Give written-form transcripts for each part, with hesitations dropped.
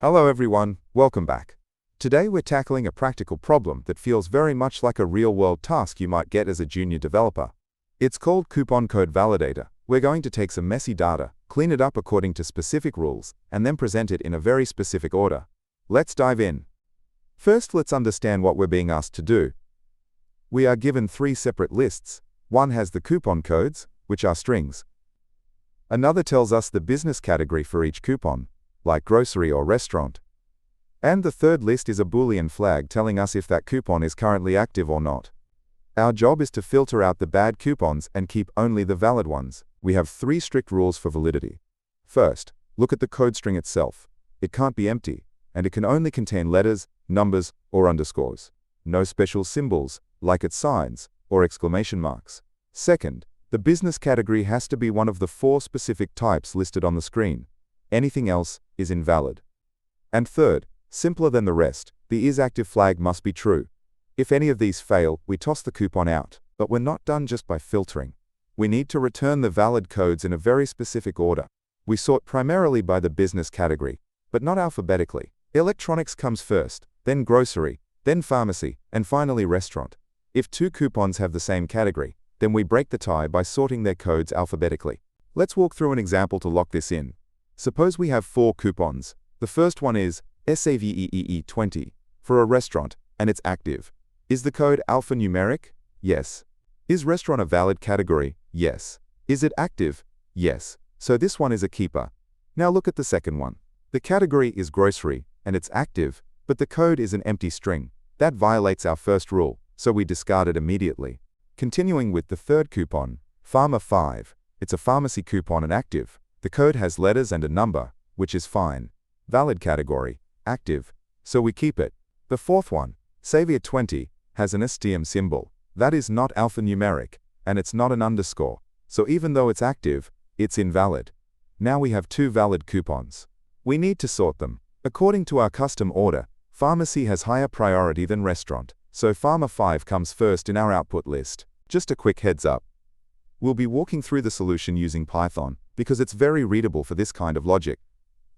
Hello everyone, welcome back. Today we're tackling a practical problem that feels very much like a real-world task you might get as a junior developer. It's called Coupon Code Validator. We're going to take some messy data, clean it up according to specific rules, and then present it in a very specific order. Let's dive in. First, let's understand what we're being asked to do. We are given three separate lists. One has the coupon codes, which are strings. Another tells us the business category for each coupon, like grocery or restaurant. And the third list is a Boolean flag telling us if that coupon is currently active or not. Our job is to filter out the bad coupons and keep only the valid ones. We have three strict rules for validity. First, look at the code string itself. It can't be empty, and it can only contain letters, numbers, or underscores. No special symbols, like its signs, or exclamation marks. Second, the business category has to be one of the four specific types listed on the screen. Anything else is invalid. And third, simpler than the rest, the isActive flag must be true. If any of these fail, we toss the coupon out. But we're not done just by filtering. We need to return the valid codes in a very specific order. We sort primarily by the business category, but not alphabetically. Electronics comes first, then grocery, then pharmacy, and finally restaurant. If two coupons have the same category, then we break the tie by sorting their codes alphabetically. Let's walk through an example to lock this in. Suppose we have four coupons. The first one is SAVEEE20 for a restaurant, and it's active. Is the code alphanumeric? Yes. Is restaurant a valid category? Yes. Is it active? Yes. So this one is a keeper. Now look at the second one. The category is grocery, and it's active, but the code is an empty string. That violates our first rule, so we discard it immediately. Continuing with the third coupon, Pharma5. It's a pharmacy coupon and active. The code has letters and a number, which is fine. Valid category, active, so we keep it. The fourth one, Savior20, has an STM symbol. That is not alphanumeric, and it's not an underscore, so even though it's active, it's invalid. Now we have two valid coupons. We need to sort them. According to our custom order, pharmacy has higher priority than restaurant, so Pharma5 comes first in our output list. Just a quick heads up. We'll be walking through the solution using Python, because it's very readable for this kind of logic.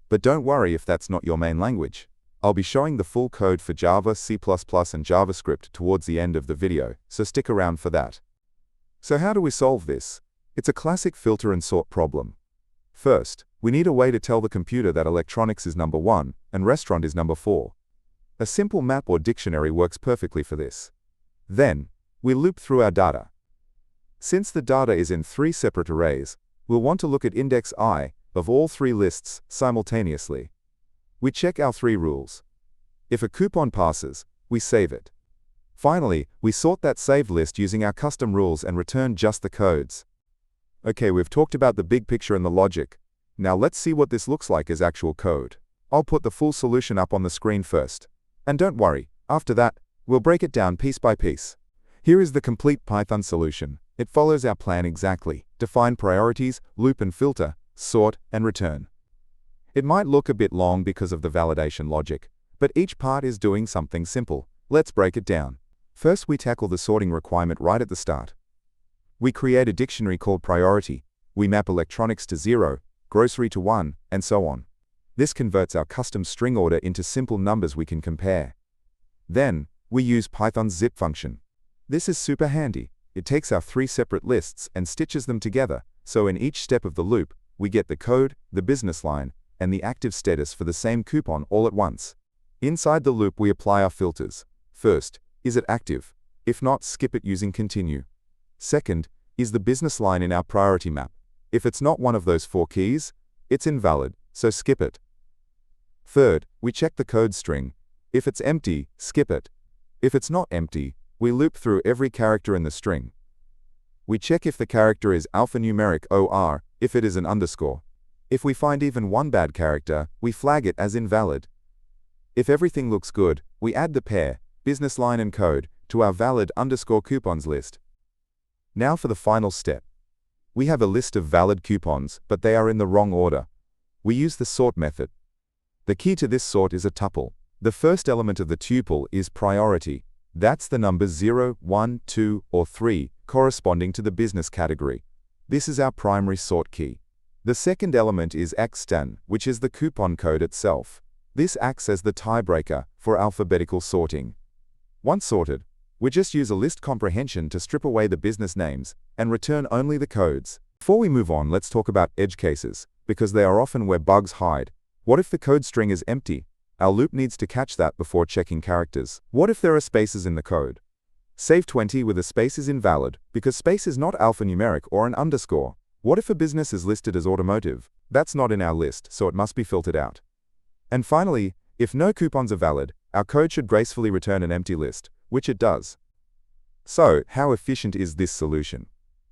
But don't worry if that's not your main language. I'll be showing the full code for Java, C++, and JavaScript towards the end of the video, so stick around for that. So how do we solve this? It's a classic filter and sort problem. First, we need a way to tell the computer that electronics is number 1 and restaurant is number 4. A simple map or dictionary works perfectly for this. Then, we loop through our data. Since the data is in three separate arrays, we'll want to look at index I of all three lists simultaneously. We check our three rules. If a coupon passes, we save it. Finally, we sort that saved list using our custom rules and return just the codes. Okay, we've talked about the big picture and the logic. Now let's see what this looks like as actual code. I'll put the full solution up on the screen first. And don't worry, after that, we'll break it down piece by piece. Here is the complete Python solution. It follows our plan exactly. Define priorities, loop and filter, sort, and return. It might look a bit long because of the validation logic, but each part is doing something simple. Let's break it down. First, we tackle the sorting requirement right at the start. We create a dictionary called priority. We map electronics to 0, grocery to 1, and so on. This converts our custom string order into simple numbers we can compare. Then, we use Python's zip function. This is super handy. It takes our three separate lists and stitches them together, so in each step of the loop, we get the code, the business line, and the active status for the same coupon all at once. Inside the loop, we apply our filters. First, is it active? If not, skip it using continue. Second, is the business line in our priority map? If it's not one of those four keys, it's invalid, so skip it. Third, we check the code string. If it's empty, skip it. If it's not empty, we loop through every character in the string. We check if the character is alphanumeric or if it is an underscore. If we find even one bad character, we flag it as invalid. If everything looks good, we add the pair, business line and code, to our valid underscore coupons list. Now for the final step. We have a list of valid coupons, but they are in the wrong order. We use the sort method. The key to this sort is a tuple. The first element of the tuple is priority. That's the numbers 0, 1, 2, or 3, corresponding to the business category. This is our primary sort key. The second element is xstan, which is the coupon code itself. This acts as the tiebreaker for alphabetical sorting. Once sorted, we just use a list comprehension to strip away the business names and return only the codes. Before we move on, let's talk about edge cases, because they are often where bugs hide. What if the code string is empty? Our loop needs to catch that before checking characters. What if there are spaces in the code? Save 20 with a space is invalid, because space is not alphanumeric or an underscore. What if a business is listed as automotive? That's not in our list, so it must be filtered out. And finally, if no coupons are valid, our code should gracefully return an empty list, which it does. So, how efficient is this solution?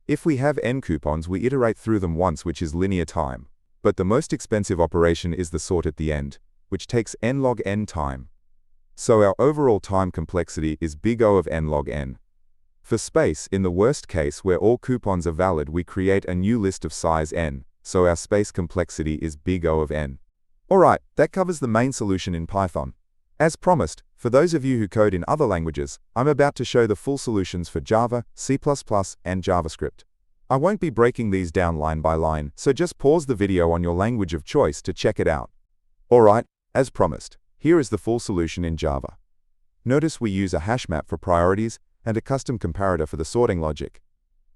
If we have n coupons, we iterate through them once, which is linear time. But the most expensive operation is the sort at the end, which takes n log n time. So our overall time complexity is big O of n log n. For space, in the worst case where all coupons are valid, we create a new list of size n, so our space complexity is big O of n. Alright, that covers the main solution in Python. As promised, for those of you who code in other languages, I'm about to show the full solutions for Java, C++, and JavaScript. I won't be breaking these down line by line, so just pause the video on your language of choice to check it out. Alright, as promised, here is the full solution in Java. Notice we use a hash map for priorities and a custom comparator for the sorting logic.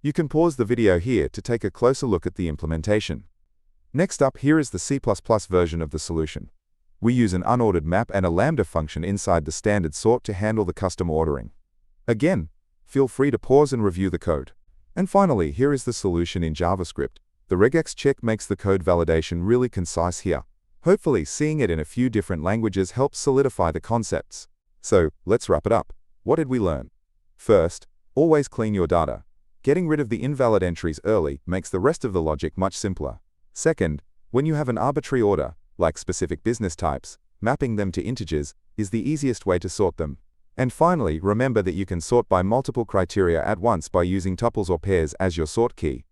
You can pause the video here to take a closer look at the implementation. Next up, here is the C++ version of the solution. We use an unordered map and a lambda function inside the standard sort to handle the custom ordering. Again, feel free to pause and review the code. And finally, here is the solution in JavaScript. The regex check makes the code validation really concise here. Hopefully, seeing it in a few different languages helps solidify the concepts. So, let's wrap it up. What did we learn? First, always clean your data. Getting rid of the invalid entries early makes the rest of the logic much simpler. Second, when you have an arbitrary order, like specific business types, mapping them to integers is the easiest way to sort them. And finally, remember that you can sort by multiple criteria at once by using tuples or pairs as your sort key.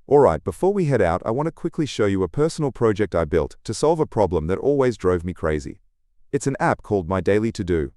Alright, before we head out, I want to quickly show you a personal project I built to solve a problem that always drove me crazy. It's an app called My Daily To-Do.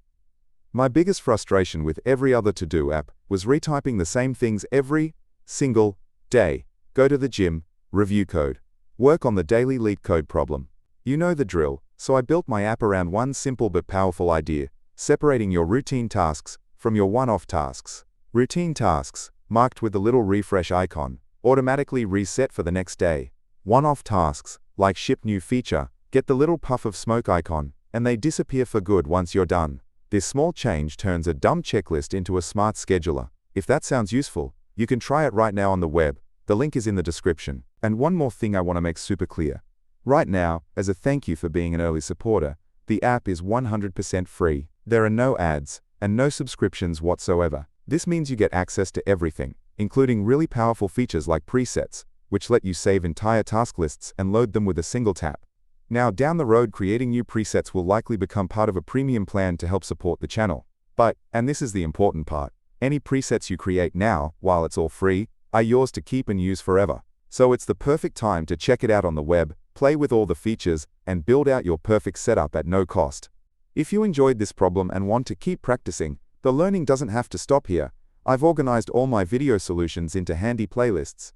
My biggest frustration with every other to-do app was retyping the same things every single day. Go to the gym, review code, work on the daily Leetcode problem. You know the drill, so I built my app around one simple but powerful idea: separating your routine tasks from your one-off tasks. Routine tasks, marked with the little refresh icon, automatically reset for the next day. One-off tasks, like ship new feature, get the little puff of smoke icon, and they disappear for good once you're done. This small change turns a dumb checklist into a smart scheduler. If that sounds useful, you can try it right now on the web. The link is in the description. And one more thing I want to make super clear. Right now, as a thank you for being an early supporter, the app is 100% free. There are no ads and no subscriptions whatsoever. This means you get access to everything, including really powerful features like presets, which let you save entire task lists and load them with a single tap. Now, down the road, creating new presets will likely become part of a premium plan to help support the channel. But, and this is the important part, any presets you create now, while it's all free, are yours to keep and use forever. So it's the perfect time to check it out on the web, play with all the features, and build out your perfect setup at no cost. If you enjoyed this problem and want to keep practicing, the learning doesn't have to stop here. I've organized all my video solutions into handy playlists.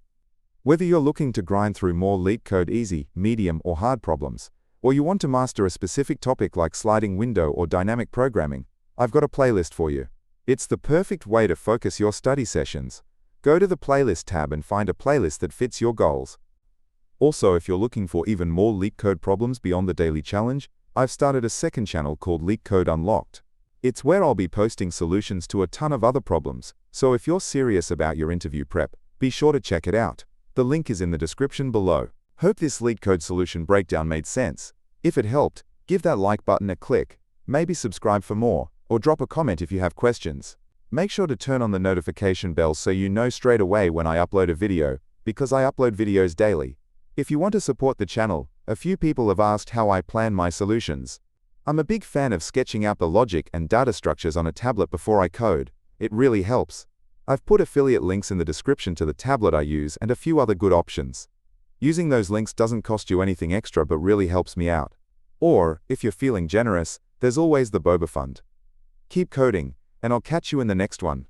Whether you're looking to grind through more Leetcode easy, medium, or hard problems, or you want to master a specific topic like sliding window or dynamic programming, I've got a playlist for you. It's the perfect way to focus your study sessions. Go to the Playlist tab and find a playlist that fits your goals. Also, if you're looking for even more Leetcode problems beyond the daily challenge, I've started a second channel called Leetcode Unlocked. It's where I'll be posting solutions to a ton of other problems, so if you're serious about your interview prep, be sure to check it out. The link is in the description below. Hope this Leetcode solution breakdown made sense. If it helped, give that like button a click, maybe subscribe for more, or drop a comment if you have questions. Make sure to turn on the notification bell so you know straight away when I upload a video, because I upload videos daily. If you want to support the channel, a few people have asked how I plan my solutions. I'm a big fan of sketching out the logic and data structures on a tablet before I code. It really helps. I've put affiliate links in the description to the tablet I use and a few other good options. Using those links doesn't cost you anything extra but really helps me out. Or, if you're feeling generous, there's always the Boba Fund. Keep coding, and I'll catch you in the next one.